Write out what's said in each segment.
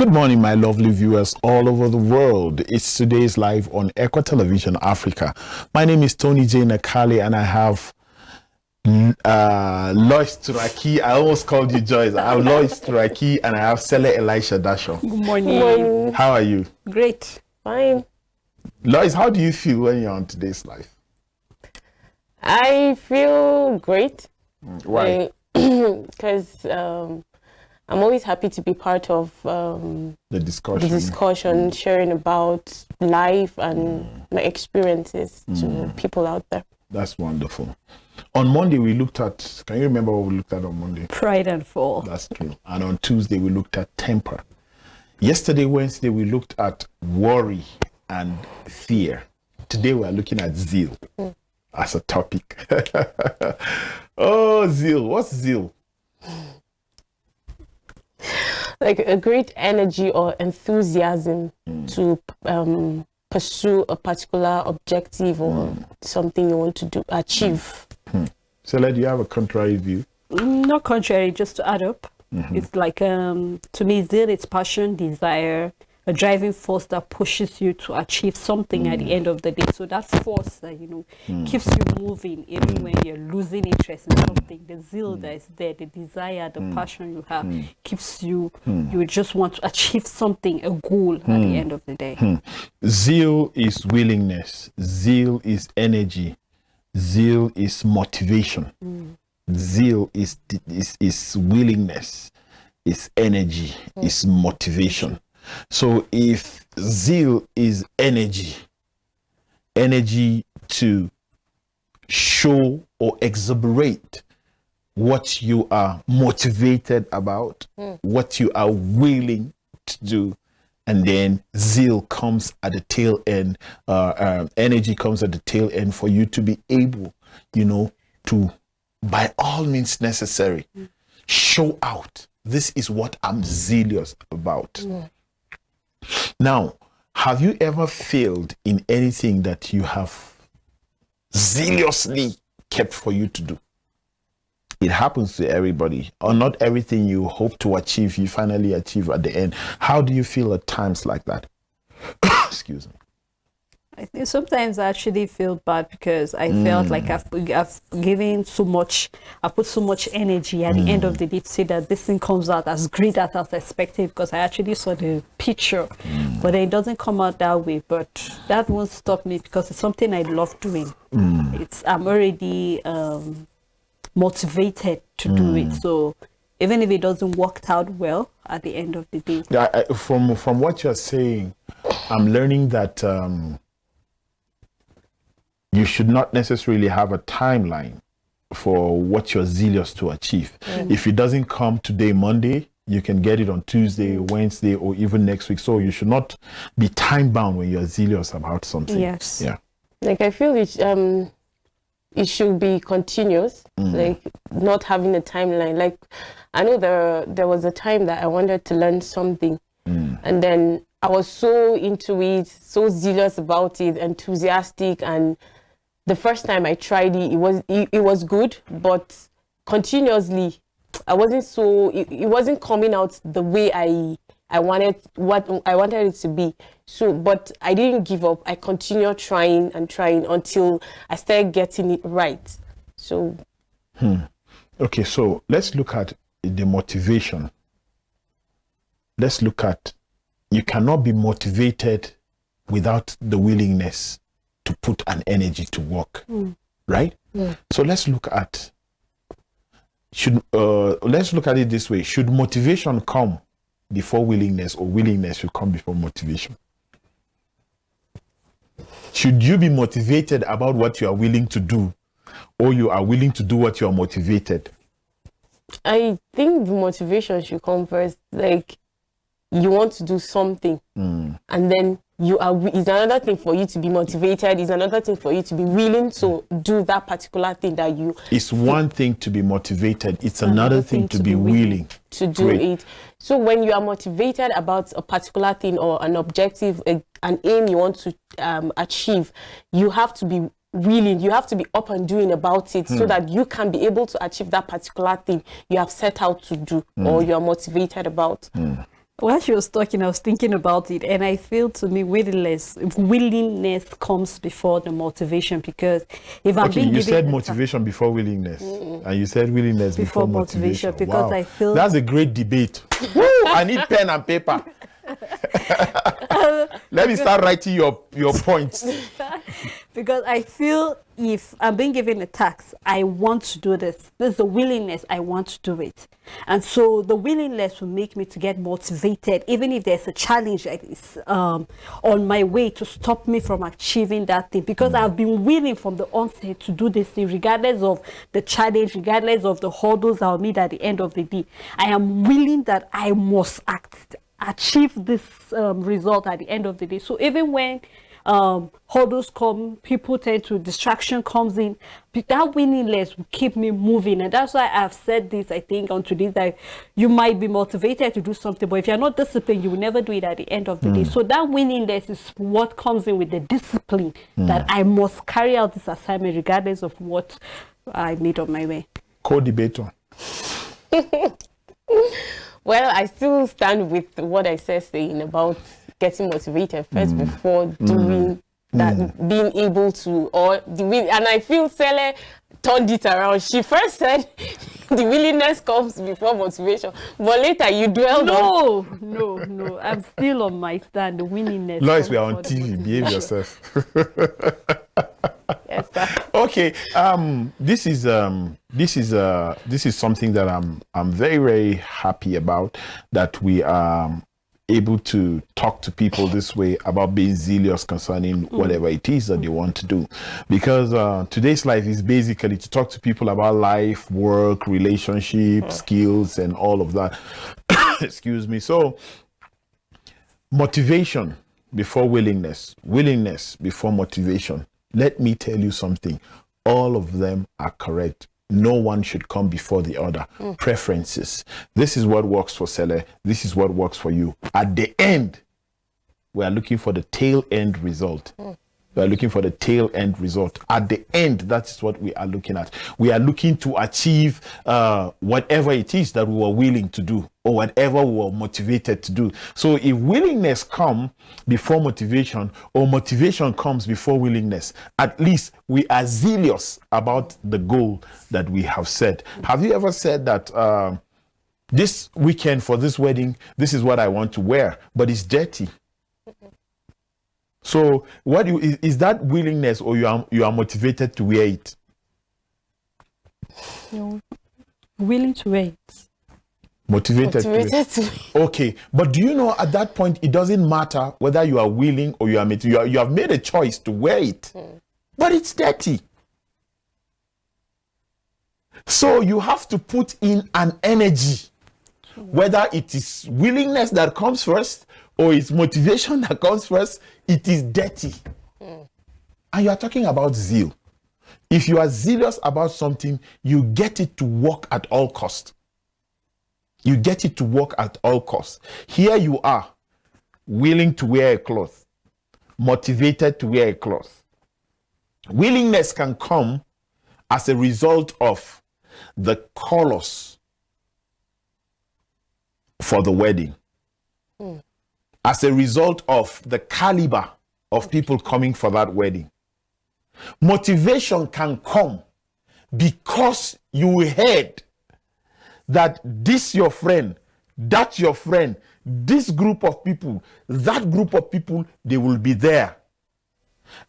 Good morning, my lovely viewers all over the world. It's today's live on Echo Television Africa. My name is Tony J. Nakali, and I have Lois Turaki. I almost called you Joyce. I have Lois Turaki, and I have Sele Elisha Dasho. Good morning. Good morning. How are you? Great. Fine. Lois, how do you feel when you're on today's live? I feel great. Why? Because I'm always happy to be part of The discussion. sharing about life and my experiences to people out there. That's wonderful. On Monday, we looked at, can you remember what we looked at on Monday? Pride and fall. That's true. And on Tuesday, we looked at temper. Yesterday, Wednesday, we looked at worry and fear. Today, we are looking at zeal as a topic. Oh, zeal. What's zeal? Like a great energy or enthusiasm to pursue a particular objective or something you want to achieve. So, do you have a contrary view? Not contrary, just to add up. It's like, to me, zeal, it's passion, desire, a driving force that pushes you to achieve something at the end of the day. So that force that, keeps you moving even when you're losing interest in something. The zeal that is there, the desire, the passion you have keeps you, you just want to achieve something, a goal at the end of the day. Zeal is willingness. Zeal is energy. Zeal is motivation. Zeal is willingness, is energy, is motivation. So if zeal is energy to show or exuberate what you are motivated about, what you are willing to do, and then zeal comes at the tail end, energy comes at the tail end for you to be able, to, by all means necessary, show out. This is what I'm zealous about. Now, have you ever failed in anything that you have zealously kept for you to do? It happens to everybody, or not everything you hope to achieve, you finally achieve at the end. How do you feel at times like that? Excuse me. I think sometimes I actually feel bad because I felt like I've given so much, I put so much energy at the end of the day to say that this thing comes out as great as I was expected, because I actually saw the picture, but it doesn't come out that way. But that won't stop me because it's something I love doing. I'm already motivated to do it. So even if it doesn't work out well at the end of the day. From what you're saying, I'm learning that you should not necessarily have a timeline for what you're zealous to achieve. If it doesn't come today, Monday, you can get it on Tuesday, Wednesday, or even next week. So you should not be time bound when you're zealous about something. Yes. Yeah. Like I feel it should be continuous, like not having a timeline. Like I know there was a time that I wanted to learn something, and then I was so into it, so zealous about it, enthusiastic, and the first time I tried it, it was good, but continuously, I wasn't so. It wasn't coming out the way I wanted it to be. So, but I didn't give up. I continued trying and trying until I started getting it right. So. Okay, so let's look at the motivation. Let's look at, you cannot be motivated without the willingness to put an energy to work, right? So let's look at it this way. Should motivation come before willingness, or willingness should come before motivation? Should you be motivated about what you are willing to do, or you are willing to do what you are motivated? I think the motivation should come first. Like you want to do something, and then it's another thing for you to be motivated. It's another thing for you to be willing to do that particular thing that you. It's one thing to be motivated. It's another thing to be willing to do it. So when you are motivated about a particular thing or an objective, an aim you want to achieve, you have to be willing. You have to be up and doing about it so that you can be able to achieve that particular thing you have set out to do or you are motivated about. While she was talking, I was thinking about it, and I feel to me willingness comes before the motivation, because if I'm being you given said motivation before willingness, and you said willingness before motivation. because Wow. I feel That's a great debate. Woo! I need pen and paper. Let me start writing your points. because I feel if I'm being given a task, I want to do this. There's a willingness, I want to do it. And so the willingness will make me to get motivated, even if there's a challenge that is on my way to stop me from achieving that thing. Because I've been willing from the onset to do this thing, regardless of the challenge, regardless of the hurdles I'll meet at the end of the day. I am willing that I must achieve this result at the end of the day. So even when hurdles come, distraction comes in, but that willingness will keep me moving. And that's why I've said this, I think, on today, that you might be motivated to do something, but if you're not disciplined, you will never do it at the end of the day. So that willingness is what comes in with the discipline that I must carry out this assignment regardless of what I made on my way. Co-debater. Well, I still stand with what I said, saying about getting motivated first before doing that, being able to, and I feel Sele turned it around. She first said the willingness comes before motivation, but later you dwelled on. No, I'm still on my stand. The willingness. Lois, we are on TV. Behave yourself. Yes, sir. Okay. This is something that I'm very, very happy about, that we are able to talk to people this way about being zealous concerning whatever it is that they want to do, because today's life is basically to talk to people about life, work, relationships, skills, and all of that. Excuse me. So motivation before willingness before motivation. Let me tell you something. All of them are correct. No one should come before the other. Preferences. This is what works for Sele. This is what works for you. At the end, we are looking for the tail end result. We are looking for the tail end result. At the end, that's what we are looking at. We are looking to achieve whatever it is that we were willing to do, or whatever we were motivated to do. So if willingness comes before motivation, or motivation comes before willingness, at least we are zealous about the goal that we have set. Have you ever said that this weekend for this wedding, this is what I want to wear, but it's dirty? So what is that willingness, or you are motivated to wear it? You're willing to wait. Motivated to wear it. Okay, but do you know at that point it doesn't matter whether you are willing or you have made a choice to wear it, but it's dirty. So you have to put in an energy, whether it is willingness that comes first or it's motivation that comes first. It is dirty. And you are talking about zeal. If you are zealous about something, you get it to work at all costs. You get it to work at all costs. Here you are, willing to wear a cloth, motivated to wear a cloth. Willingness can come as a result of the colors for the wedding. As a result of the caliber of people coming for that wedding. Motivation can come because you heard that this your friend, that your friend, this group of people, that group of people, they will be there.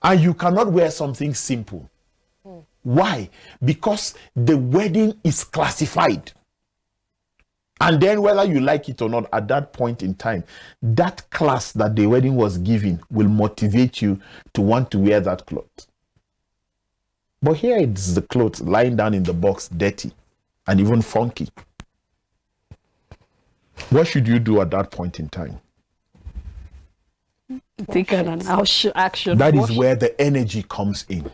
And you cannot wear something simple. Why? Because the wedding is classified. And then whether you like it or not, at that point in time, that class that the wedding was given will motivate you to want to wear that cloth. But here it's the clothes lying down in the box, dirty and even funky. What should you do at that point in time? Take an action. That is where the energy comes in.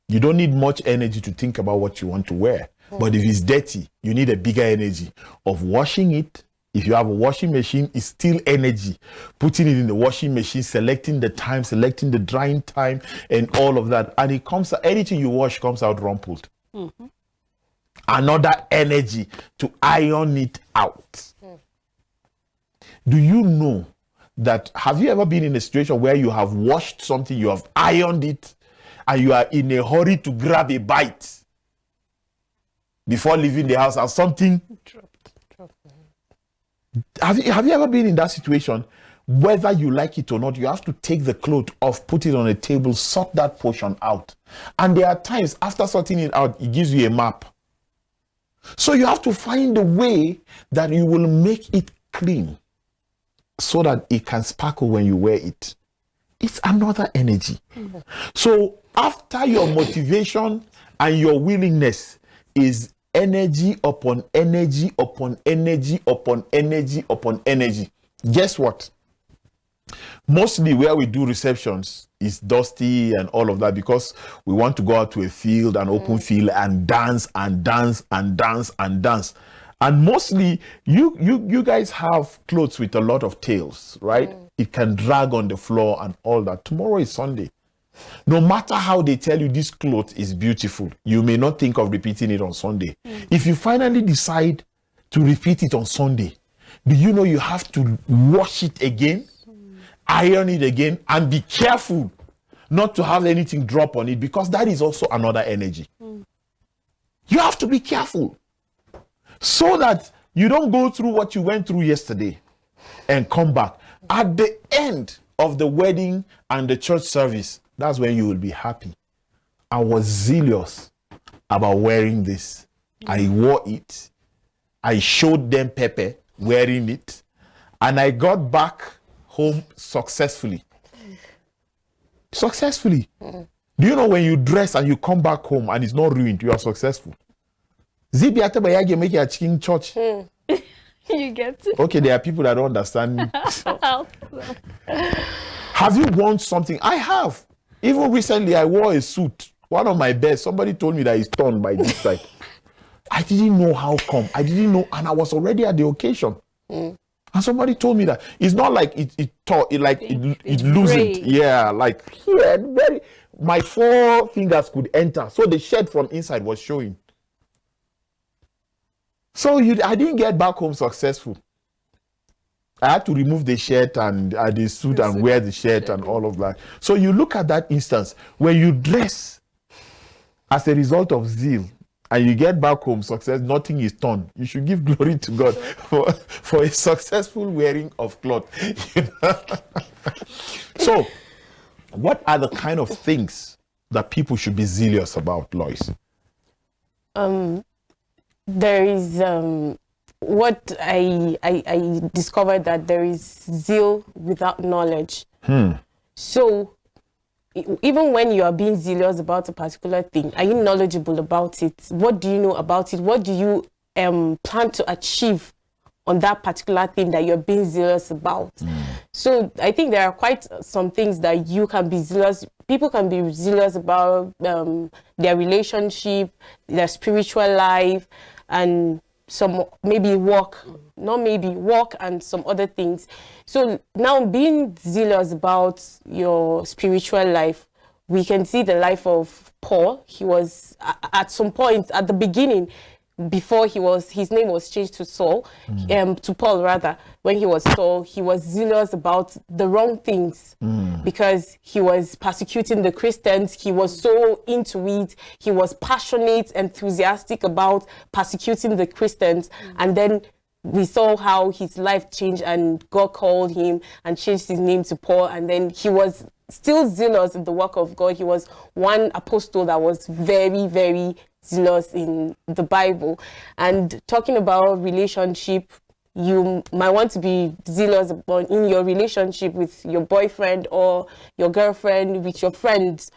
You don't need much energy to think about what you want to wear. But if it's dirty, you need a bigger energy of washing it. If you have a washing machine, it's still energy. Putting it in the washing machine, selecting the time, selecting the drying time, and all of that. And it comes, anything you wash comes out rumpled. Another energy to iron it out. Do you know that, have you ever been in a situation where you have washed something, you have ironed it, and you are in a hurry to grab a bite before leaving the house, and something dropped. Have you ever been in that situation? Whether you like it or not, you have to take the cloth off, put it on a table, sort that portion out. And there are times after sorting it out, it gives you a map. So you have to find a way that you will make it clean so that it can sparkle when you wear it. It's another energy. So after your motivation and your willingness is energy upon energy upon energy upon energy upon energy. Guess what? Mostly where we do receptions is dusty and all of that, because we want to go out to a field, an open field, and dance and dance and dance and dance. And mostly you guys have clothes with a lot of tails, right? It can drag on the floor and all that. Tomorrow is Sunday. No matter how they tell you this cloth is beautiful, you may not think of repeating it on Sunday. If you finally decide to repeat it on Sunday, do you know you have to wash it again, iron it again, and be careful not to have anything drop on it, because that is also another energy. You have to be careful so that you don't go through what you went through yesterday and come back. At the end of the wedding and the church service, that's when you will be happy. I was zealous about wearing this. I wore it. I showed them Pepe wearing it. And I got back home successfully. Successfully. Do you know when you dress and you come back home and it's not ruined, you are successful? Zibi Atabayage make a chicken church. You get it. Okay, there are people that don't understand. Have you worn something? I have. Even recently, I wore a suit. One of my best. Somebody told me that it's torn by this side. I didn't know how come. I didn't know, and I was already at the occasion. And somebody told me that it's not like it loosened. Yeah, like here, my 4 fingers could enter. So the shirt from inside was showing. So I didn't get back home successful. I had to remove the shirt and the suit and wear the shirt and all of that. So you look at that instance, when you dress as a result of zeal and you get back home success, nothing is torn. You should give glory to God for a successful wearing of cloth. So what are the kind of things that people should be zealous about, Lois? There is what I discovered, that there is zeal without knowledge. So even when you are being zealous about a particular thing, are you knowledgeable about it? What do you know about it? What do you plan to achieve on that particular thing that you're being zealous about? So I think there are quite some things that you can be zealous. People can be zealous about their relationship, their spiritual life, and some maybe work and some other things. So now, being zealous about your spiritual life, we can see the life of Paul. He was at some point at the beginning, before his name was changed to Saul, to Paul rather, when he was Saul, he was zealous about the wrong things because he was persecuting the Christians. He was so into it. He was passionate, enthusiastic about persecuting the Christians. And then we saw how his life changed, and God called him and changed his name to Paul. And then he was still zealous in the work of God. He was one apostle that was very, very zealous in the Bible. And talking about relationship, you might want to be zealous in your relationship with your boyfriend or your girlfriend, with your friends.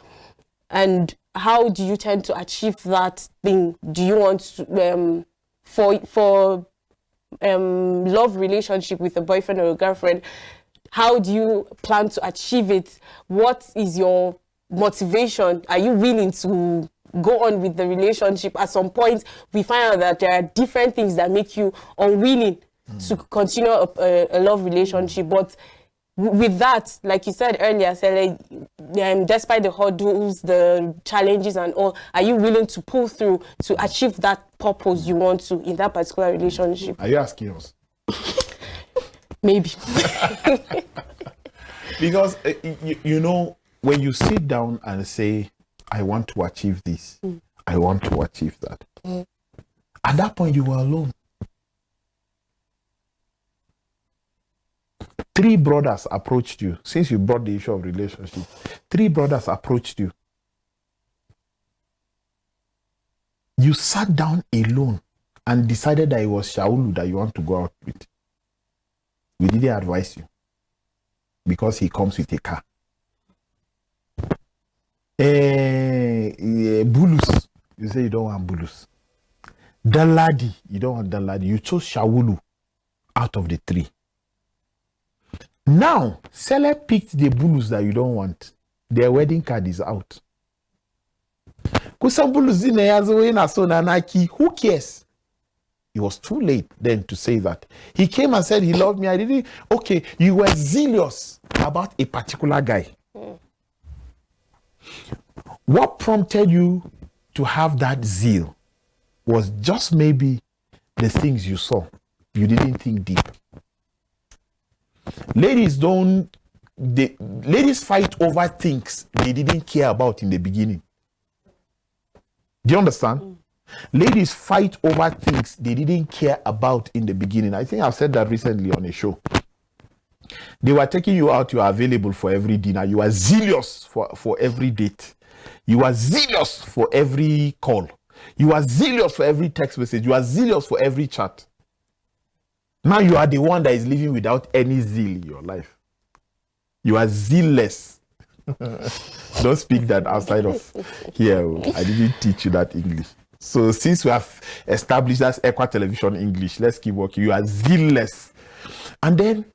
And how do you tend to achieve that thing? Do you want to, for love relationship with a boyfriend or a girlfriend, how do you plan to achieve it? What is your motivation? Are you willing to go on with the relationship? At some point, we find out that there are different things that make you unwilling to continue a love relationship. But with that, like you said earlier, despite the hurdles, the challenges and all, are you willing to pull through to achieve that purpose you want to in that particular relationship? Are you asking us? Maybe. Because, you know, when you sit down and say, I want to achieve this, I want to achieve that, at that point you were alone. 3 brothers approached you. Since you brought the issue of relationship, 3 brothers approached you. You sat down alone and decided that it was Shaulu that you want to go out with. We didn't advise you because he comes with a car. Bulus, you say you don't want Bulus. Daladi, you don't want Daladi. You chose Shaulu out of the 3. Now, Sele picked the Bulus that you don't want. Their wedding card is out. Who cares? It was too late then to say that. He came and said he loved me. I didn't. Okay, you were zealous about a particular guy. What prompted you to have that zeal was just maybe the things you saw. You didn't think deep. Ladies fight over things they didn't care about in the beginning. Do you understand? Ladies fight over things they didn't care about in the beginning. I think I've said that recently on a show. They were taking you out, you are available for every dinner. You are zealous for every date. You are zealous for every call. You are zealous for every text message. You are zealous for every chat. Now you are the one that is living without any zeal in your life. You are zealous. Don't speak that outside of here. I didn't teach you that English. So since we have established that's Equa Television English, let's keep working. You are zealous. And then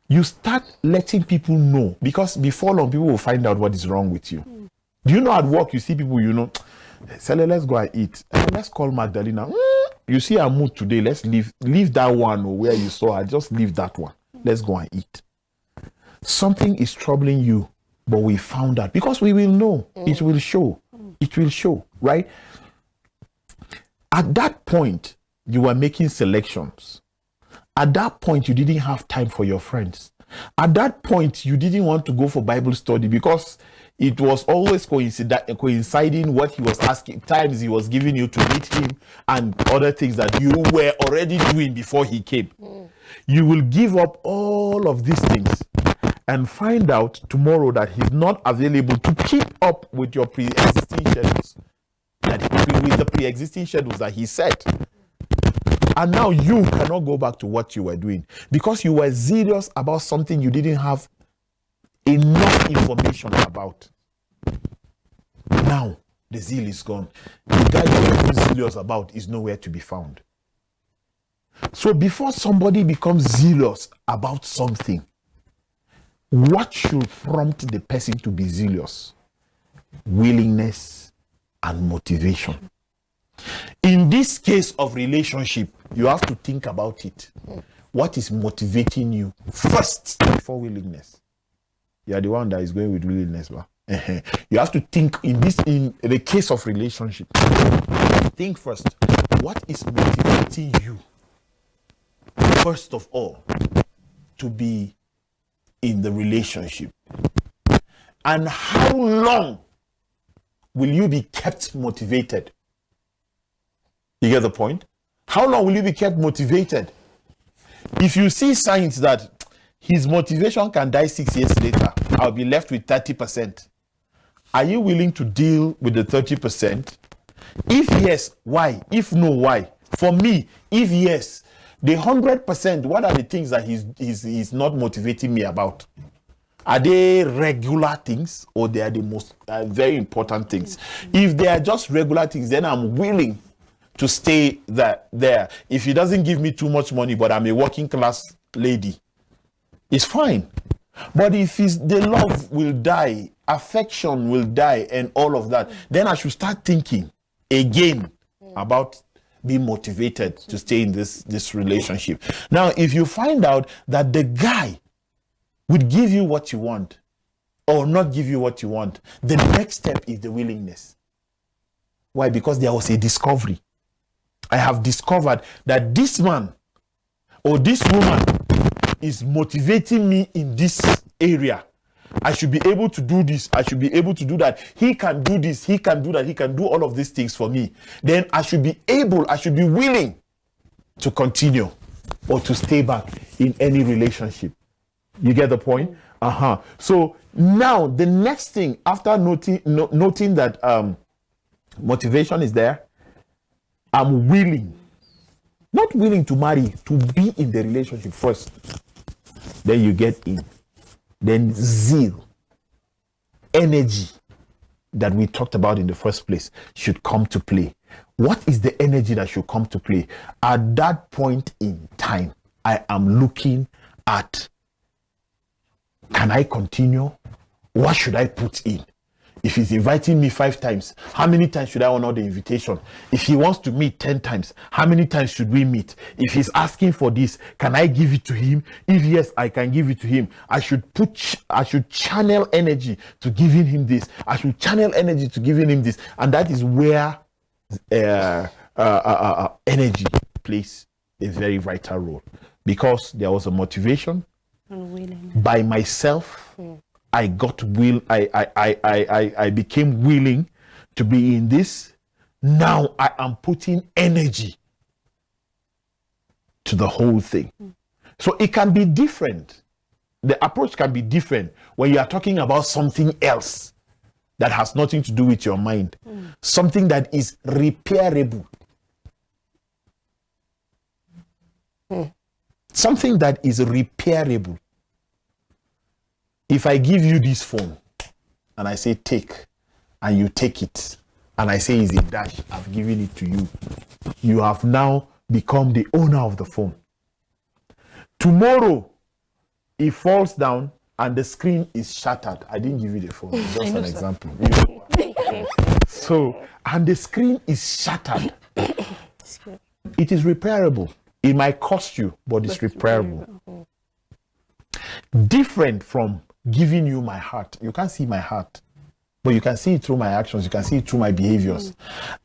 you start letting people know, because before long people will find out what is wrong with you. Do you know at work you see people, you know, Sele, let's go and eat. Let's call Magdalena. You see her mood today. Let's leave that one where you saw her. Just leave that one. Let's go and eat. Something is troubling you, but we found out because we will know. It will show. It will show, right? At that point, you were making selections. At that point, you didn't have time for your friends. At that point, you didn't want to go for Bible study because it was always coinciding what he was asking, times he was giving you to meet him and other things that you were already doing before he came. You will give up all of these things and find out tomorrow that he's not available to keep up with your pre-existing schedules, with the pre-existing schedules that he set. And now you cannot go back to what you were doing because you were zealous about something you didn't have enough information about. Now the zeal is gone. The guy you were zealous about is nowhere to be found. So before somebody becomes zealous about something, what should prompt the person to be zealous? Willingness and motivation. In this case of relationship, you have to think about it. What is motivating you first before willingness? You are the one that is going with willingness. You have to think in the case of relationship. Think first. What is motivating you first of all to be in the relationship? And how long will you be kept motivated? You get the point? How long will you be kept motivated? If you see signs that his motivation can die 6 years later, I'll be left with 30%. Are you willing to deal with the 30%? If yes, why? If no, why? For me, if yes, the 100%, what are the things that he's not motivating me about? Are they regular things or they are the most very important things? If they are just regular things, then I'm willing to stay there. If he doesn't give me too much money, but I'm a working class lady, it's fine. But if the love will die, affection will die, and all of that, then I should start thinking again about being motivated to stay in this relationship. Now, if you find out that the guy would give you what you want or not give you what you want, the next step is the willingness. Why? Because there was a discovery. I have discovered that this man or this woman is motivating me in this area. I should be able to do this. I should be able to do that. He can do this. He can do that. He can do all of these things for me. Then I should be willing to continue or to stay back in any relationship. You get the point? So now the next thing, after noting that motivation is there, I'm willing, not willing to marry, to be in the relationship first. Then you get in. Then zeal, energy that we talked about in the first place should come to play. What is the energy that should come to play? At that point in time, I am looking at, can I continue? What should I put in? If he's inviting me 5 times, how many times should I honor the invitation? If he wants to meet 10 times, how many times should we meet? If he's asking for this, can I give it to him? If yes, I can give it to him. I should channel energy to giving him this. I should channel energy to giving him this. And that is where energy plays a very vital role. Because there was a motivation by myself. I became willing to be in this. Now I am putting energy to the whole thing. So it can be different. The approach can be different when you are talking about something else that has nothing to do with your mind. Something that is repairable. Something that is repairable. If I give you this phone and I say take, and you take it, and I say it's a dash, I've given it to you, you have now become the owner of the phone. Tomorrow, it falls down and the screen is shattered. I didn't give you the phone, it's just an example. So, and the screen is shattered. It is repairable. It might cost you, but it's repairable. Different from giving you my heart. You can't see my heart, but you can see it through my actions. You can see it through my behaviors.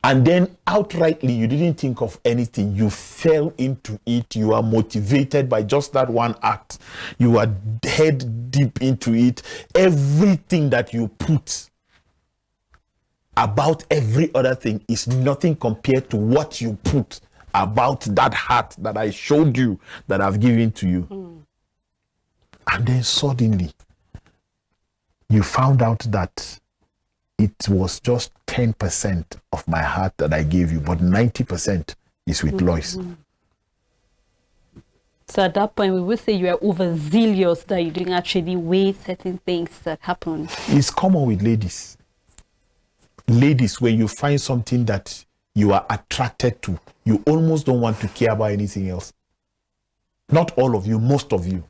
And then outrightly, you didn't think of anything. You fell into it. You are motivated by just that one act. You are head deep into it. Everything that you put about every other thing is nothing compared to what you put about that heart that I showed you, that I've given to you. And then suddenly, you found out that it was just 10% of my heart that I gave you, but 90% is with Lois. So at that point, we would say you are overzealous, that you didn't actually weigh certain things that happen. It's common with ladies. Ladies, when you find something that you are attracted to, you almost don't want to care about anything else. Not all of you, most of you.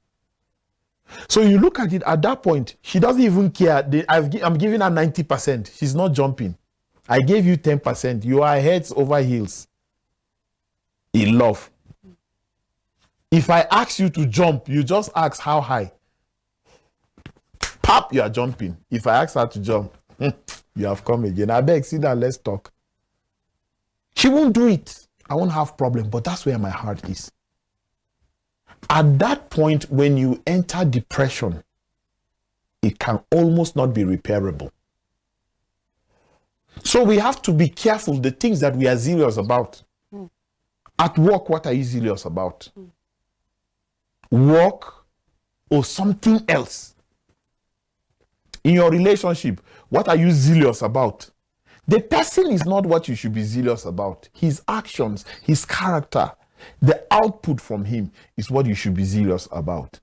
So you look at it at that point, she doesn't even care. I'm giving her 90%. She's not jumping. I gave you 10%. You are heads over heels in love. If I ask you to jump, you just ask how high. Pop, you are jumping. If I ask her to jump, you have come again. I beg, sit down, let's talk. She won't do it. I won't have problem, but that's where my heart is. At that point, when you enter depression, it can almost not be repairable. So we have to be careful the things that we are zealous about. At work, what are you zealous about? Work or something else? In your relationship, what are you zealous about? The person is not what you should be zealous about. His actions, his character, the output from him is what you should be zealous about.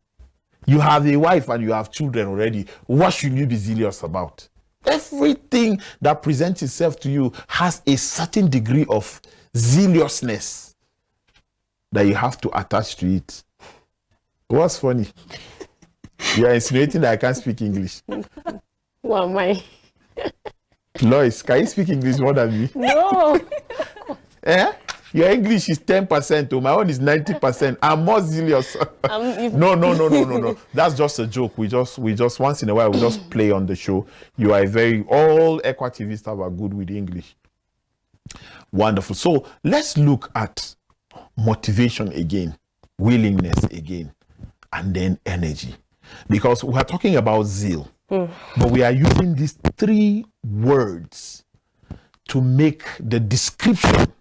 You have a wife and you have children already. What should you be zealous about? Everything that presents itself to you has a certain degree of zealousness that you have to attach to it. What's funny? You are insinuating that I can't speak English. What am I? Lois, can you speak English more than me? No. Eh? Your English is 10%, oh, my own is 90%. I'm more zealous. No. That's just a joke. We just once in a while we just play on the show. You are all Equa TV staff are good with English. Wonderful. So let's look at motivation again, willingness again. and then energy. Because we are talking about zeal, but we are using these 3 words to make the description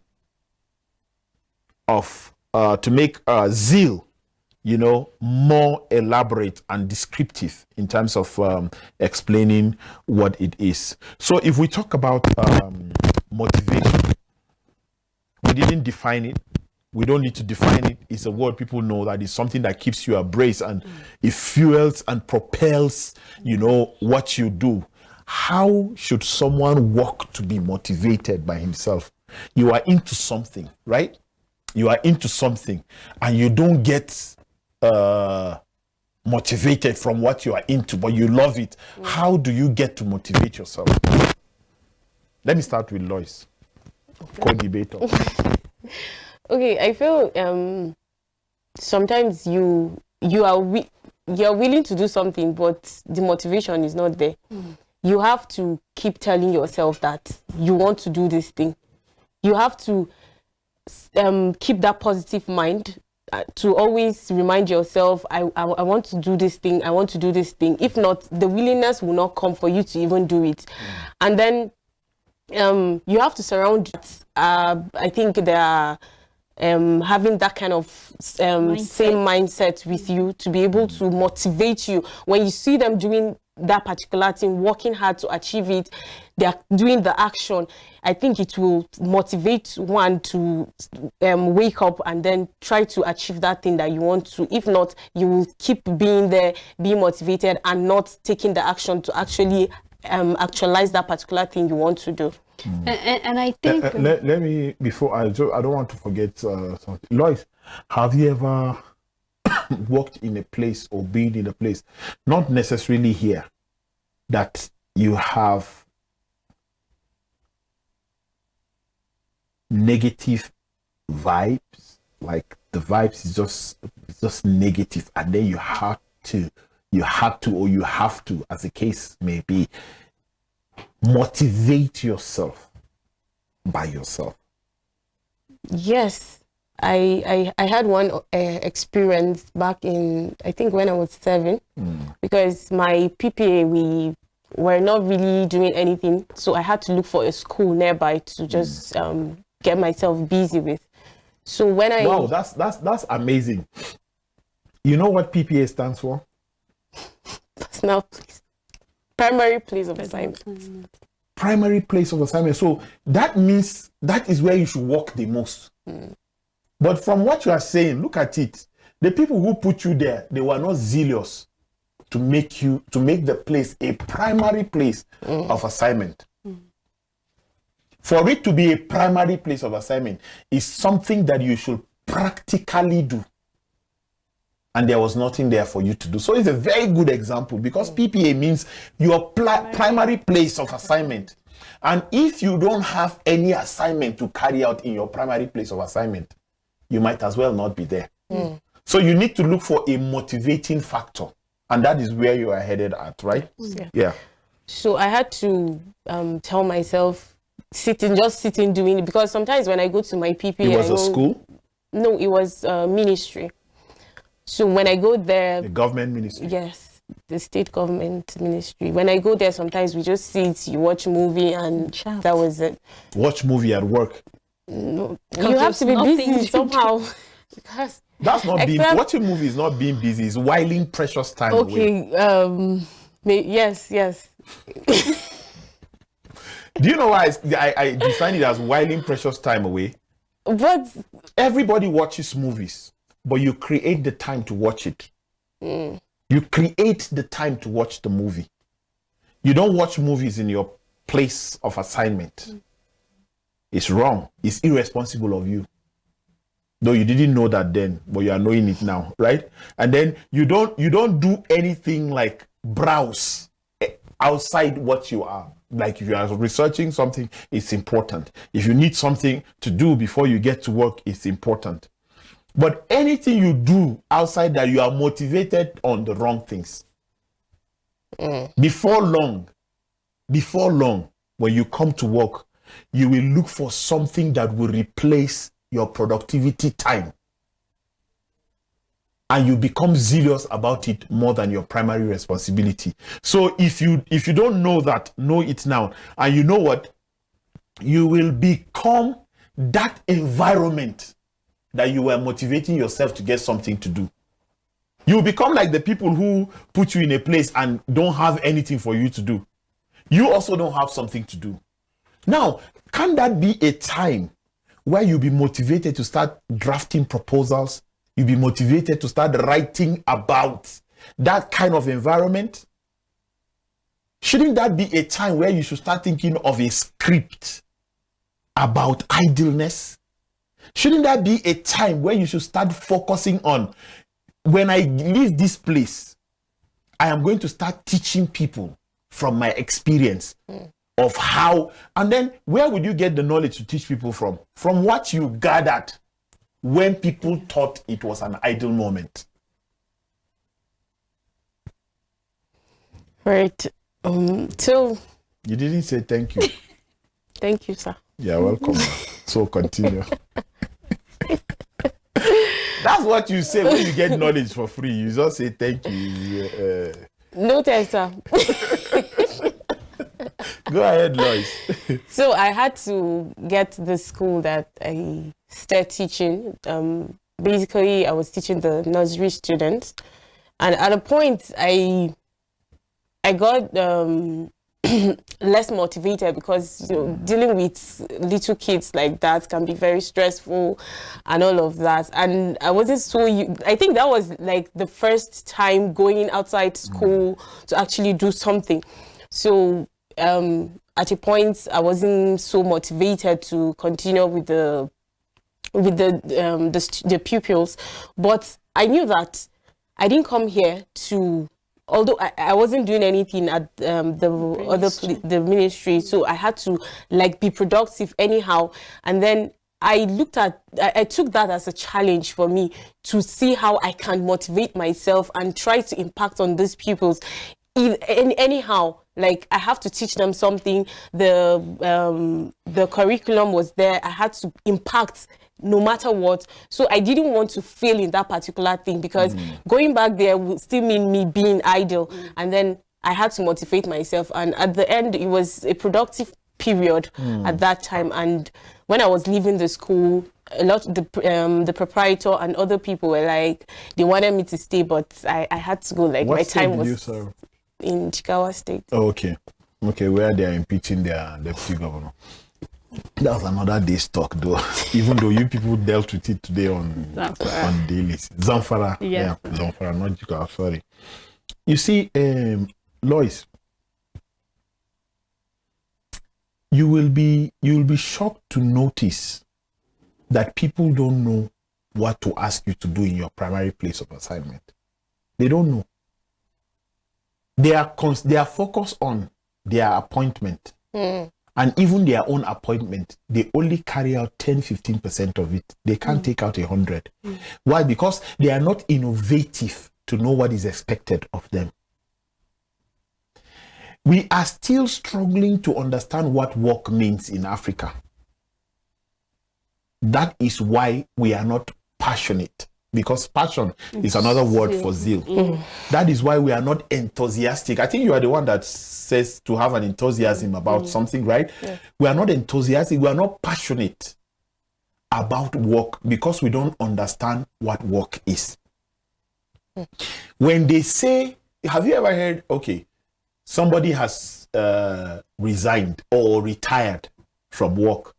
of, to make zeal, more elaborate and descriptive in terms of explaining what it is. So if we talk about motivation, we didn't define it. We don't need to define it. It's a word people know, that is something that keeps you abreast, and it fuels and propels, what you do. How should someone work to be motivated by himself? You are into something, right? You are into something and you don't get motivated from what you are into, but you love it. How do you get to motivate yourself? Let me start with Lois, co-debater. Okay, I feel sometimes you're willing to do something, but the motivation is not there. You have to keep telling yourself that you want to do this thing. You have to keep that positive mind, to always remind yourself, I want to do this thing, I want to do this thing. If not, the willingness will not come for you to even do it. And then you have to surround I think they are having that kind of same mindset with you, to be able to motivate you. When you see them doing that particular thing, working hard to achieve it, they are doing the action, I think it will motivate one to wake up and then try to achieve that thing that you want to. If not, you will keep being there, being motivated, and not taking the action to actually actualize that particular thing you want to do. And I think let me, before I don't want to forget something. Lois, have you ever worked in a place or been in a place, not necessarily here, that you have negative vibes, like the vibes is just negative, and then you have to, or you have to, as the case may be, motivate yourself by yourself? Yes, I had one experience back in, I think, when I was 7, because my PPA, we were not really doing anything, so I had to look for a school nearby to just get myself busy with. So when I wow, that's amazing. You know what PPA stands for? Personal place, primary place of assignment. Primary place of assignment. So that means that is where you should work the most. But from what you are saying, look at it. The people who put you there, they were not zealous to make the place a primary place of assignment. For it to be a primary place of assignment is something that you should practically do. And there was nothing there for you to do. So it's a very good example, because PPA means your primary place of assignment. And if you don't have any assignment to carry out in your primary place of assignment, you might as well not be there. So you need to look for a motivating factor. And that is where you are headed at, right? Yeah. So I had to tell myself, just sitting doing it, because sometimes when I go to my PPA, It was a school? No, it was ministry. So when I go there, The government ministry? yes, the state government ministry. When I go there, sometimes we just sit, you watch movie, and that was it. Watch movie at work? No, you have to be busy somehow. Because that's not being, watching movie is not being busy, it's whiling precious time away. Yes. Do you know why I define it as whiling precious time away? But everybody watches movies, but you create the time to watch it. You create the time to watch the movie. You don't watch movies in your place of assignment. It's wrong. It's irresponsible of you. Though you didn't know that then, but you are knowing it now, right? And then you don't do anything like browse outside what you are. Like if you are researching something, it's important. If you need something to do before you get to work, it's important. But anything you do outside that, you are motivated on the wrong things. Before long, when you come to work, you will look for something that will replace your productivity time. and you become zealous about it more than your primary responsibility. So if you don't know that, know it now. And you know what? You will become that environment that you were motivating yourself to get something to do. You become like the people who put you in a place and don't have anything for you to do. You also don't have something to do. Now, can that be a time where you'll be motivated to start drafting proposals? You'll be motivated to start writing about that kind of environment? Shouldn't that be a time where you should start thinking of a script about idleness? Shouldn't that be a time where you should start focusing on, when I leave this place, I am going to start teaching people from my experience of how, and then where would you get the knowledge to teach people from? From what you gathered when people thought it was an idle moment. Right. So You didn't say thank you. thank you, sir. You're welcome. So continue. That's what you say when you get knowledge for free. You just say thank you. No thanks, sir. Go ahead, Lois. So I had to get the school that I started teaching. Basically, I was teaching the nursery students, and at a point, I got less motivated because dealing with little kids like that can be very stressful and all of that. And I wasn't so. I think that was like the first time going outside school to actually do something. So at a point, I wasn't so motivated to continue with the pupils, but I knew that I didn't come here to. Although I wasn't doing anything at the ministry, so I had to like be productive anyhow. And then I took that as a challenge for me to see how I can motivate myself and try to impact on these pupils. Anyhow, like I have to teach them something. The curriculum was there. I had to impact no matter what. So I didn't want to fail in that particular thing, because going back there would still mean me being idle. And then I had to motivate myself. And at the end, it was a productive period at that time. And when I was leaving the school, a lot of the proprietor and other people were like, they wanted me to stay, but I had to go. Like What my state time did was you serve? in Jigawa State. Oh, okay, where they are impeaching their deputy governor. That's another day's talk, though. Even though you people dealt with it today on dailies. Zamfara, Yes. yeah, Zamfara, not Jigawa. Sorry. You see, Lois, you will be shocked to notice that people don't know what to ask you to do in your primary place of assignment. They don't know. They are focused on their appointment. And even their own appointment, they only carry out 10-15% of it. They can't take out 100. Why? Because they are not innovative to know what is expected of them. We are still struggling to understand what work means in Africa. That is why we are not passionate, because passion is another word for zeal. That is why we are not enthusiastic. I think you are the one that says to have an enthusiasm about something, right? Yeah. We are not enthusiastic. We are not passionate about work because we don't understand what work is. When they say, have you ever heard, okay, somebody has resigned or retired from work,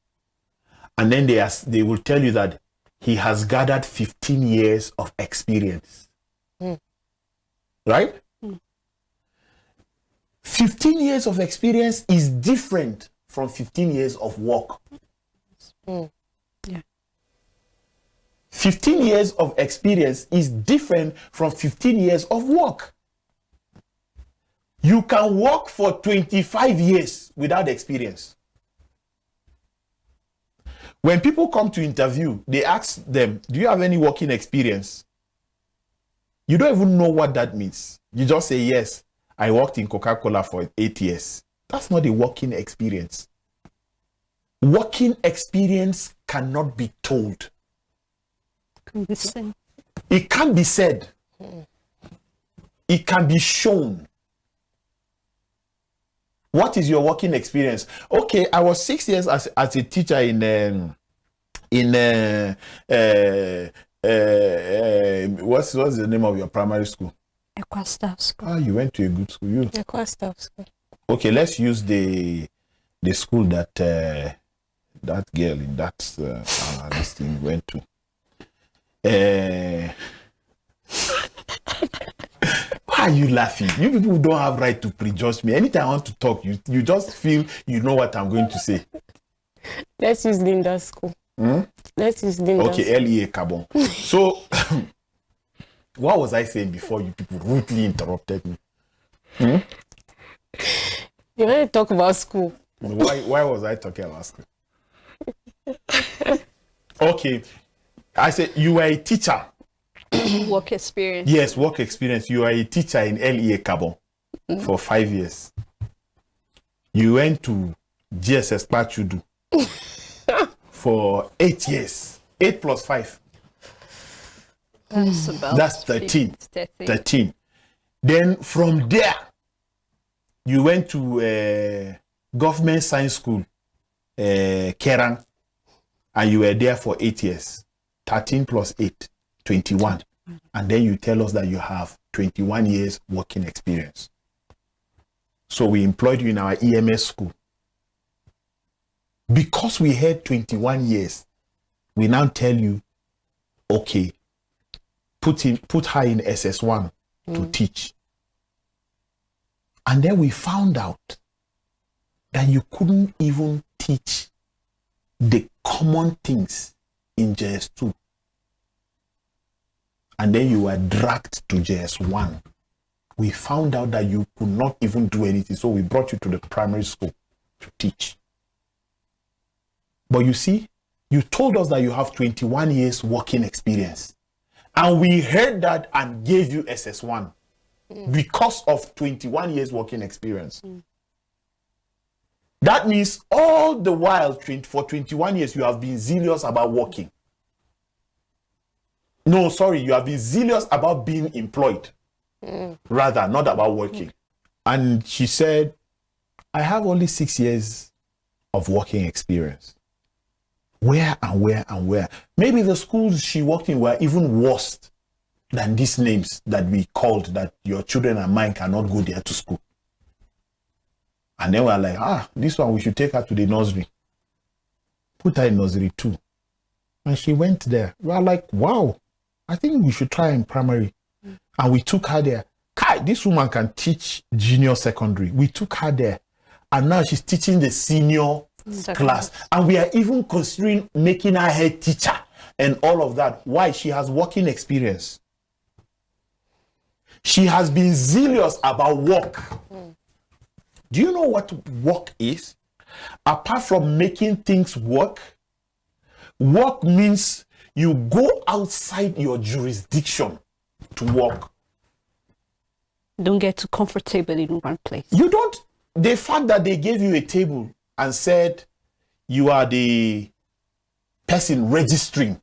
and then they will tell you that he has gathered 15 years of experience. Right? 15 years of experience is different from 15 years of work. Yeah. 15 years of experience is different from 15 years of work. You can work for 25 years without experience. When people come to interview, they ask them, do you have any working experience? You don't even know what that means. You just say, yes, I worked in Coca-Cola for 8 years. That's not a working experience. Working experience cannot be told. Can be seen. It can't be said. It can be shown. What is your working experience? Okay, I was 6 years as a teacher in what's the name of your primary school? Equastaff School. Ah, you went to a good school. You. Equastaff School. Okay, let's use the school that that girl in that this thing went to. Why are you laughing? You people don't have right to prejudge me. Anytime I want to talk, you just feel you know what I'm going to say. Let's use Linda's school. Let's use Linda's. Okay, LEA Cabon. So, what was I saying before you people rudely interrupted me? You want to talk about school? Why was I talking about school? Okay, I said you were a teacher. Work experience. Yes, work experience. You are a teacher in LEA Cabon for 5 years. You went to GSS Pachudu for 8 years. 8 plus 5. That's 13. 13. Then from there, you went to government science school, Kerang, and you were there for 8 years. 13 plus 8, 21. And then you tell us that you have 21 years working experience. So we employed you in our EMS school. Because we had 21 years, we now tell you, okay, put her in SS1 to teach. And then we found out that you couldn't even teach the common things in JS2. And then you were dragged to JS1. We found out that you could not even do anything. So we brought you to the primary school to teach. But you see, you told us that you have 21 years working experience. And we heard that and gave you SS1 because of 21 years working experience. That means all the while, for 21 years, you have been zealous about working. No, sorry, you have been zealous about being employed. Rather, not about working. And she said, I have only 6 years of working experience. Where and where and where? Maybe the schools she worked in were even worse than these names that we called, that your children and mine cannot go there to school. And then we're like, this one, we should take her to the nursery. Put her in nursery 2. And she went there. We're like, wow, I think we should try in primary. And we took her there. Kai, this woman can teach junior secondary. We took her there. And now she's teaching the senior class. And we are even considering making her head teacher and all of that. Why? She has working experience. She has been zealous about work. Do you know what work is? Apart from making things work, work means you go outside your jurisdiction to work. Don't get too comfortable in one place. You don't. The fact that they gave you a table and said you are the person registering,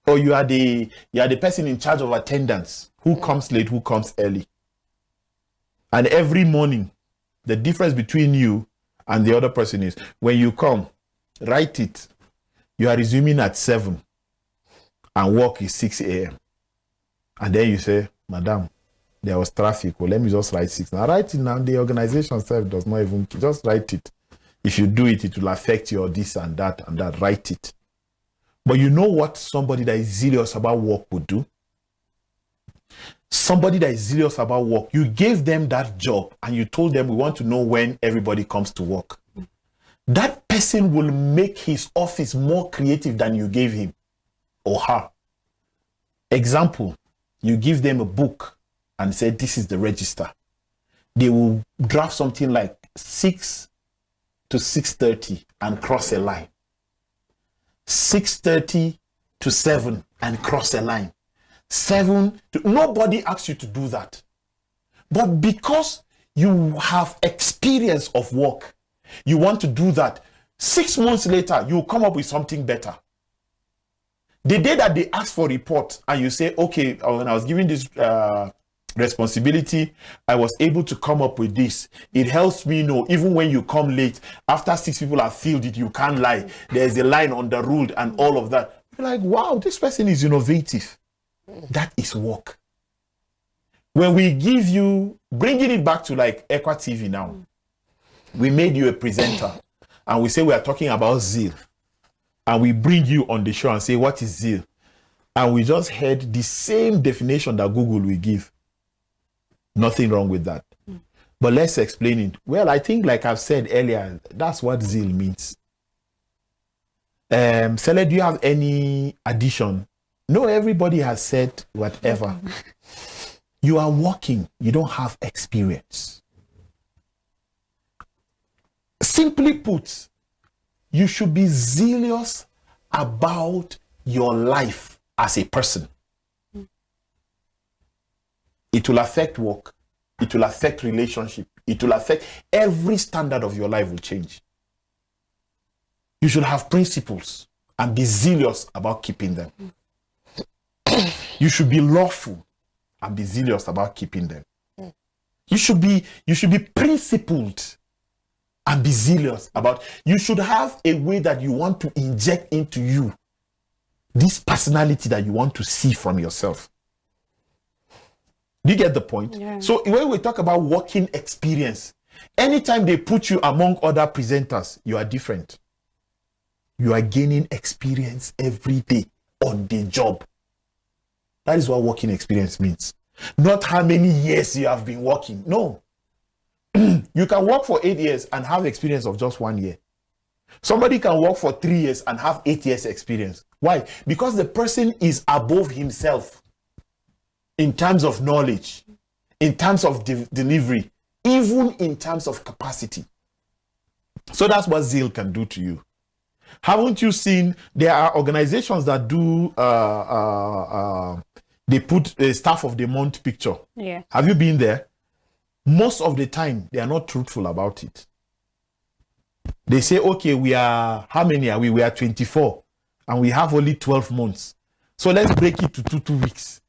or you are the person in charge of attendance, who comes late, who comes early. And every morning, the difference between you and the other person is when you come, write it. You are resuming at 7 and work is 6 a.m. And then you say, Madam, there was traffic. Well, let me just write 6. Now write it now. The organization itself does not even, just write it. If you do it, it will affect your this and that and that. Write it. But you know what somebody that is zealous about work would do? Somebody that is zealous about work, you gave them that job and you told them, we want to know when everybody comes to work. That person will make his office more creative than you gave him or her. Example, you give them a book and say, this is the register. They will draft something like 6 to 6:30 and cross a line. 6:30 to 7 and cross a line. 7 to, nobody asks you to do that. But because you have experience of work, you want to do that. 6 months later, you come up with something better. The day that they ask for report and you say, okay, when I was given this responsibility, I was able to come up with this. It helps me know, even when you come late, after 6 people have filled it, you can't lie. There's a line on the rule and all of that. You're like, wow, this person is innovative. That is work. When we give you, bringing it back to like Equa TV now, we made you a presenter and we say we are talking about Zeal. And we bring you on the show and say, what is Zeal? And we just heard the same definition that Google will give. Nothing wrong with that. But let's explain it. Well, I think, like I've said earlier, that's what Zeal means. Sele, do you have any addition? No, everybody has said whatever. You are working, you don't have experience. Simply put, you should be zealous about your life as a person. It will affect work. It will affect relationship. It will affect every standard of your life will change. You should have principles and be zealous about keeping them. You should be lawful and be zealous about keeping them. You should be principled and be zealous about. You should have a way that you want to inject into you this personality that you want to see from yourself. Do you get the point? Yeah. So when we talk about working experience, anytime they put you among other presenters, you are different. You are gaining experience every day on the job. That is what working experience means. Not how many years you have been working. No. You can work for 8 years and have experience of just 1 year. Somebody can work for 3 years and have 8 years experience. Why? Because the person is above himself in terms of knowledge, in terms of delivery, even in terms of capacity. So that's what Zeal can do to you. Haven't you seen, there are organizations that do, they put a staff of the month picture. Yeah. Have you been there? Most of the time, they are not truthful about it. They say, okay, we are, how many are we? We are 24 and we have only 12 months. So let's break it to two weeks.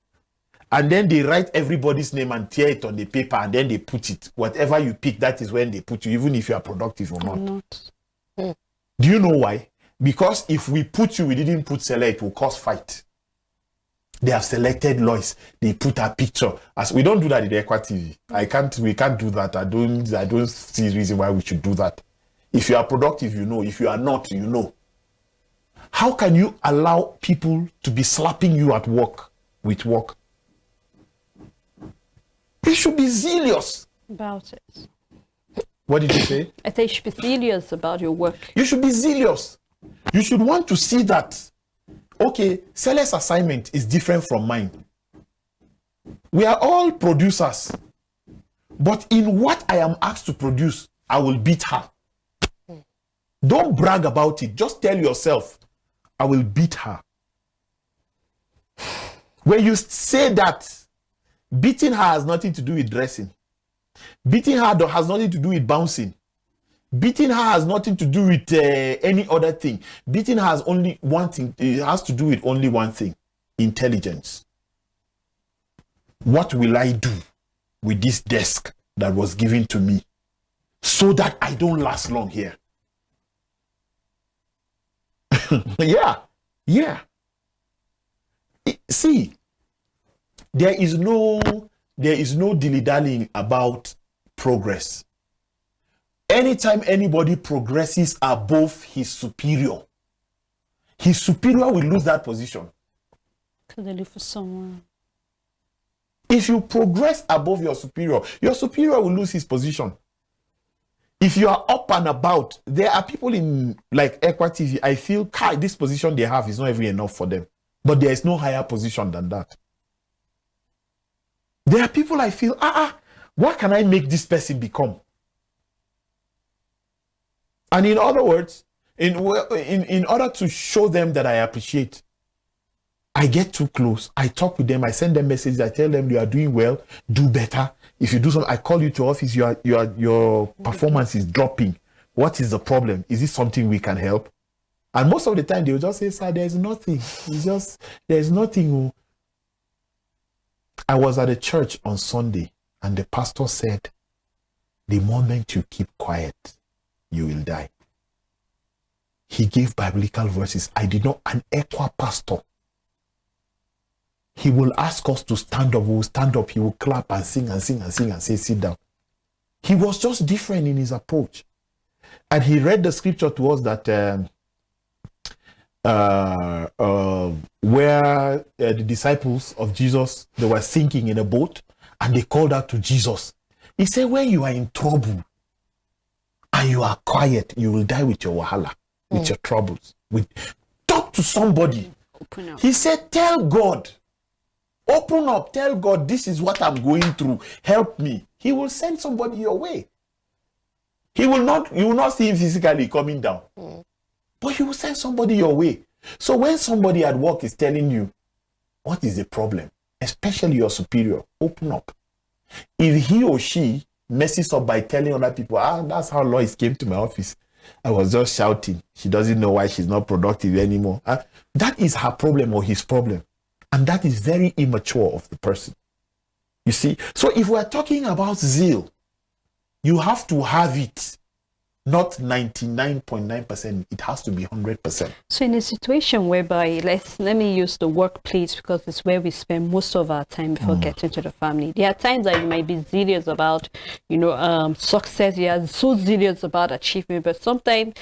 And then they write everybody's name and tear it on the paper and then they put it. Whatever you pick, that is when they put you, even if you are productive or not. Do you know why? Because if we put you, we didn't put Sele, it will cause fight. They have selected Lois. They put her picture. As we don't do that in the Equa TV. We can't do that. I don't see a reason why we should do that. If you are productive, you know. If you are not, you know. How can you allow people to be slapping you at work with work? You should be zealous About it. What did you say? I think you should be serious about your work. You should be zealous. You should want to see that, okay, Sele's assignment is different from mine. We are all producers. But in what I am asked to produce, I will beat her. Don't brag about it. Just tell yourself, I will beat her. When you say that, beating her has nothing to do with dressing. Beating her has nothing to do with bouncing. Beating her has nothing to do with any other thing. Beating her has only one thing. It has to do with only one thing: intelligence. What will I do with this desk that was given to me so that I don't last long here? Yeah. See, there is no dilly-dallying about progress. Anytime anybody progresses above his superior will lose that position. Because they live for someone. If you progress above your superior will lose his position. If you are up and about, there are people in like Equa TV, I feel this position they have is not even enough for them. But there is no higher position than that. There are people I feel, what can I make this person become? And in other words, in order to show them that I appreciate, I get too close. I talk with them. I send them messages. I tell them you are doing well. Do better. If you do something, I call you to office. Your performance is dropping. What is the problem? Is this something we can help? And most of the time, they will just say, sir, there's nothing. There's nothing. I was at a church on Sunday, and the pastor said, the moment you keep quiet, you will die. He gave biblical verses. I did not, an equa pastor. He will ask us to stand up. We will stand up. He will clap and sing and sing and sing and say, sit down. He was just different in his approach. And he read the scripture to us that where the disciples of Jesus, they were sinking in a boat and they called out to Jesus. He said, when you are in trouble and you are quiet, you will die with your wahala, with your troubles. Talk to somebody. Open up. He said, tell God. Open up. Tell God, this is what I'm going through. Help me. He will send somebody your way. You will not see him physically coming down. But he will send somebody your way. So when somebody at work is telling you, what is the problem? Especially your superior, open up. If he or she messes up by telling other people, that's how Lois came to my office. I was just shouting. She doesn't know why she's not productive anymore. That is her problem or his problem. And that is very immature of the person. You see? So if we're talking about zeal, you have to have it. Not 99.9%. It has to be 100%. So in a situation whereby, let me use the workplace because it's where we spend most of our time before getting to the family. There are times that you might be zealous about, success. You are so zealous about achievement, but sometimes,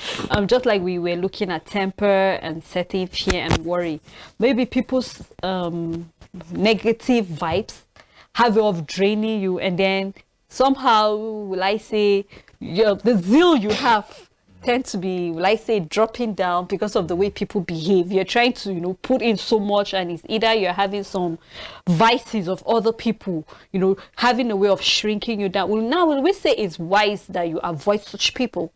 just like we were looking at temper and setting fear and worry, maybe people's negative vibes have a way of draining you, and then somehow, will I say, the zeal you have tend to be, will I say, dropping down because of the way people behave. You're trying to, put in so much, and it's either you're having some vices of other people, having a way of shrinking you down. Well, now, will we say it's wise that you avoid such people?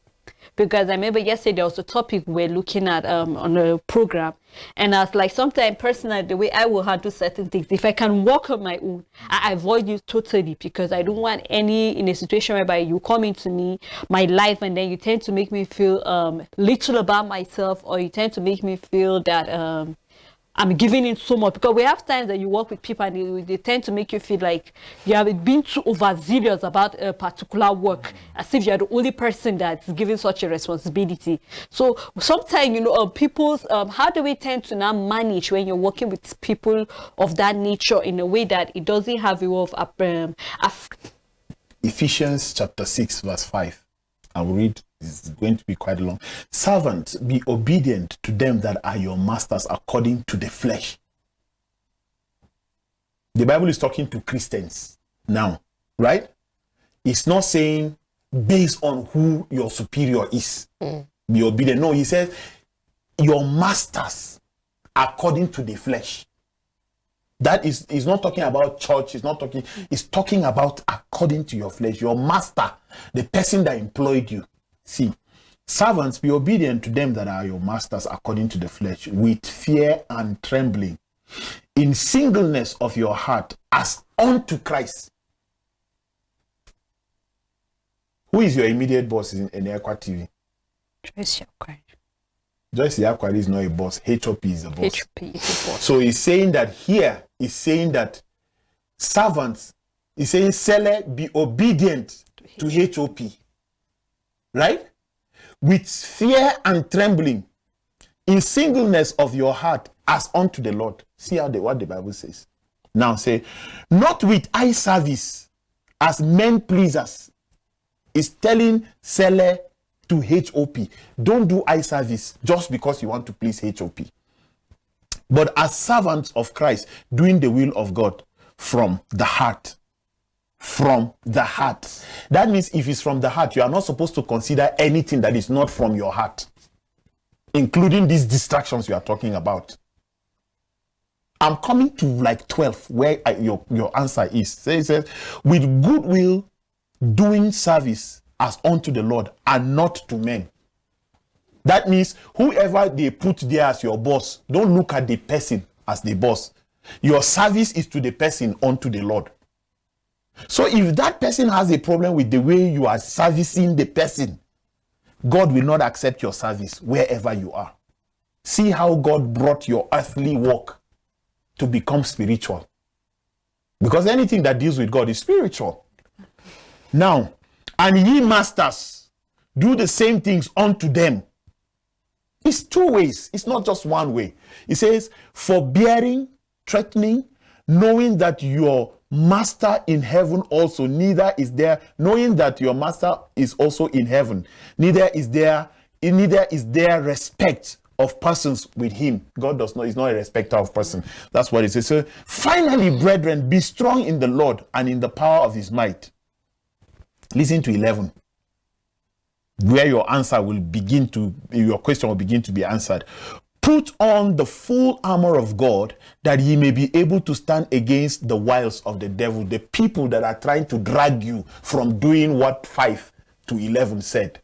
Because I remember yesterday there was a topic we're looking at on a program, and I was like, sometimes personally, the way I will handle certain things, if I can walk on my own, I avoid you totally, because I don't want in a situation whereby you come into me, my life, and then you tend to make me feel little about myself, or you tend to make me feel that I'm giving in so much. Because we have times that you work with people and they tend to make you feel like you have been too overzealous about a particular work, as if you're the only person that's given such a responsibility. So sometimes, people's, how do we tend to now manage when you're working with people of that nature in a way that it doesn't have a way of... Ephesians chapter 6 verse 5. I'll read. It's going to be quite long. Servants, be obedient to them that are your masters according to the flesh. The Bible is talking to Christians now, right? It's not saying based on who your superior is. Be obedient. No, he says your masters according to the flesh. That is not talking about church. It's talking about according to your flesh. Your master, the person that employed you. See, servants, be obedient to them that are your masters according to the flesh, with fear and trembling, in singleness of your heart, as unto Christ. Who is your immediate boss in Equa TV? Joyce Yakwari. Joyce Yakwari is not a boss. HOP is a boss. HOP is a boss. So he's saying that here, he's saying that servants, he's saying, seller, be obedient to HOP. Right? With fear and trembling, in singleness of your heart, as unto the Lord. See what the Bible says. Now say, not with eye service, as men pleasers. Is telling seller to HOP. Don't do eye service just because you want to please HOP. But as servants of Christ, doing the will of God from the heart. From the heart. That means if it's from the heart, you are not supposed to consider anything that is not from your heart, including these distractions you are talking about. I'm coming to like 12 where your answer is. So it says, with goodwill doing service as unto the Lord and not to men. That means whoever they put there as your boss, don't look at the person as the boss. Your service is to the person unto the Lord. So if that person has a problem with the way you are servicing the person, God will not accept your service wherever you are. see how God brought your earthly walk to become spiritual. Because anything that deals with God is spiritual. Now, and ye masters, do the same things unto them. It's two ways. It's not just one way. It says, forbearing, threatening, knowing that your master in heaven also neither is there, knowing that your master is also in heaven, neither is there respect of persons with him. God is not a respecter of person. That's what it says. So finally, brethren, be strong in the Lord and in the power of his might. Listen to 11, where your question will begin to be answered. Put on the full armor of God, that ye may be able to stand against the wiles of the devil, the people that are trying to drag you from doing what 5 to 11 said.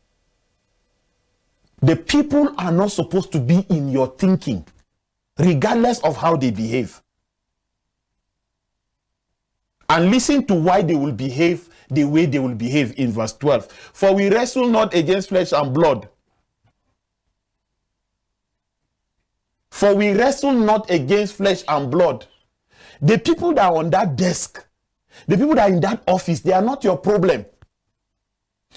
The people are not supposed to be in your thinking, regardless of how they behave. And listen to why they will behave the way they will behave in verse 12. For we wrestle not against flesh and blood. For we wrestle not against flesh and blood. The people that are on that desk, the people that are in that office, they are not your problem.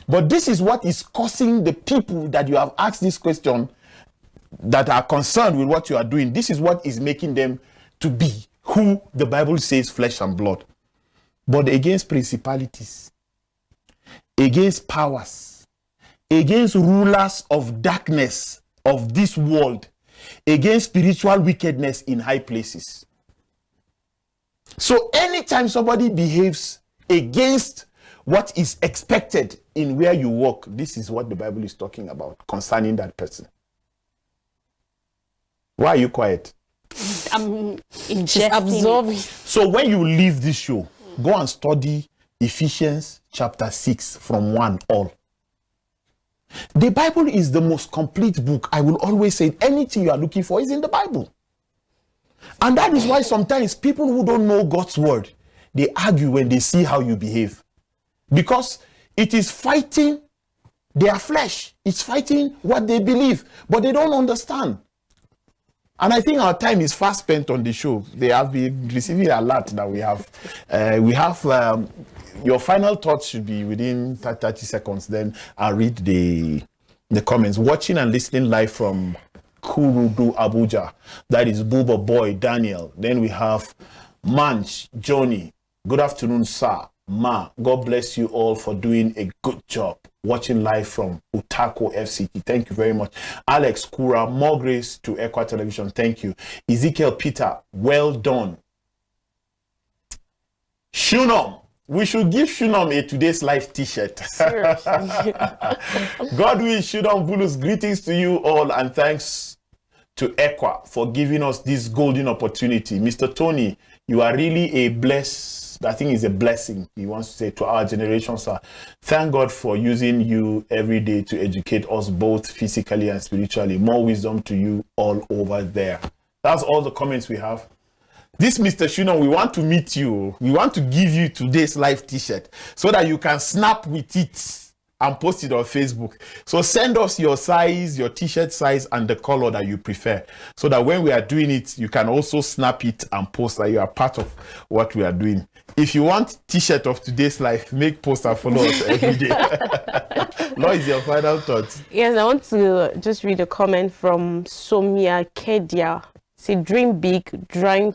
But this is what is causing the people that you have asked this question, that are concerned with what you are doing. This is what is making them to be who the Bible says flesh and blood. But against principalities, against powers, against rulers of darkness of this world, against spiritual wickedness in high places. So anytime somebody behaves against what is expected in where you work, this is what the Bible is talking about concerning that person. Why are you quiet? I'm absorbing. So when you leave this show, go and study Ephesians chapter 6 from 1 all. The Bible is the most complete book. I will always say anything you are looking for is in the Bible. And that is why sometimes people who don't know God's word, they argue when they see how you behave. Because it is fighting their flesh. It's fighting what they believe. But they don't understand. And I think our time is fast spent on the show. They have been receiving a lot that we have. Your final thoughts should be within 30 seconds. Then I'll read the comments. Watching and listening live from Kurudu, Abuja. That is Booba Boy, Daniel. Then we have Manch, Johnny. Good afternoon, sir. Ma, God bless you all for doing a good job. Watching live from Utako FCT. Thank you very much. Alex Kura, more grace to Equa Television. Thank you. Ezekiel Peter, well done. Shunom, we should give Shunom a Today's Life t-shirt. Godwin Shunom Bulus, greetings to you all and thanks to Equa for giving us this golden opportunity. Mr. Tony, you are really a I think it's a blessing, he wants to say, to our generation, sir. Thank God for using you every day to educate us both physically and spiritually. More wisdom to you all over there. That's all the comments we have. This Mr. Shunon, we want to meet you. We want to give you today's live t-shirt so that you can snap with it and post it on Facebook. So send us your size, your t-shirt size, and the color that you prefer, so that when we are doing it, you can also snap it and post that you are part of what we are doing. If you want t-shirt of today's life, make post and follow us every day. What is your final thoughts? Yes, I want to just read a comment from Somia Kedia. Say, dream big, dream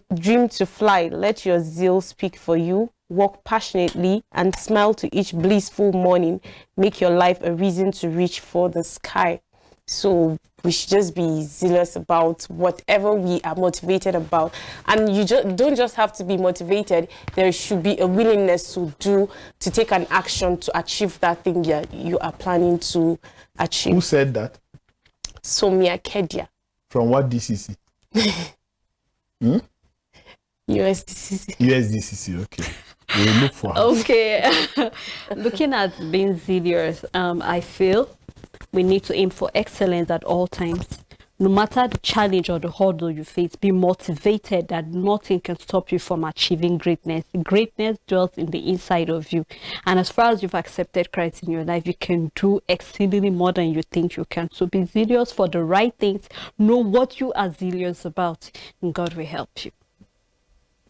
to fly. Let your zeal speak for you. Walk passionately and smile to each blissful morning. Make your life a reason to reach for the sky. So we should just be zealous about whatever we are motivated about. And you don't just have to be motivated. There should be a willingness to take an action to achieve that thing you are planning to achieve. Who said that? Somia Kedia. From what DCC? USDCC. USDCC, okay. We'll look for her. Okay. Looking at being zealous, I feel we need to aim for excellence at all times, no matter the challenge or the hurdle you face, be motivated that nothing can stop you from achieving greatness. Greatness dwells in the inside of you. And as far as you've accepted Christ in your life, you can do exceedingly more than you think you can. So be zealous for the right things. Know what you are zealous about, and God will help you.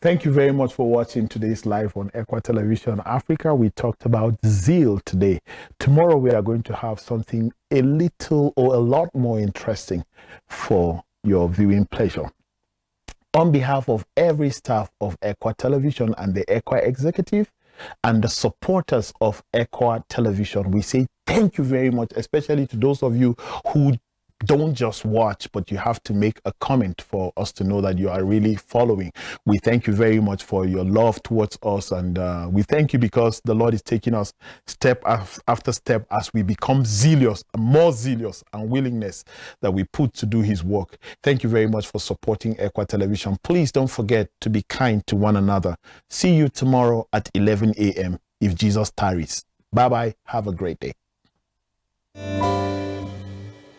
Thank you very much for watching today's live on Equa Television Africa. We talked about zeal today. Tomorrow we are going to have something a little or a lot more interesting for your viewing pleasure. On behalf of every staff of Equa Television and the Equa Executive and the supporters of Equa Television, we say thank you very much, especially to those of you who don't just watch, but you have to make a comment for us to know that you are really following. We thank you very much for your love towards us, and we thank you because the Lord is taking us step after step as we become zealous, more zealous, and willingness that we put to do his work. Thank you very much for supporting Equa Television. Please don't forget to be kind to one another. See you tomorrow at 11 a.m. if Jesus tarries. Bye-bye. Have a great day.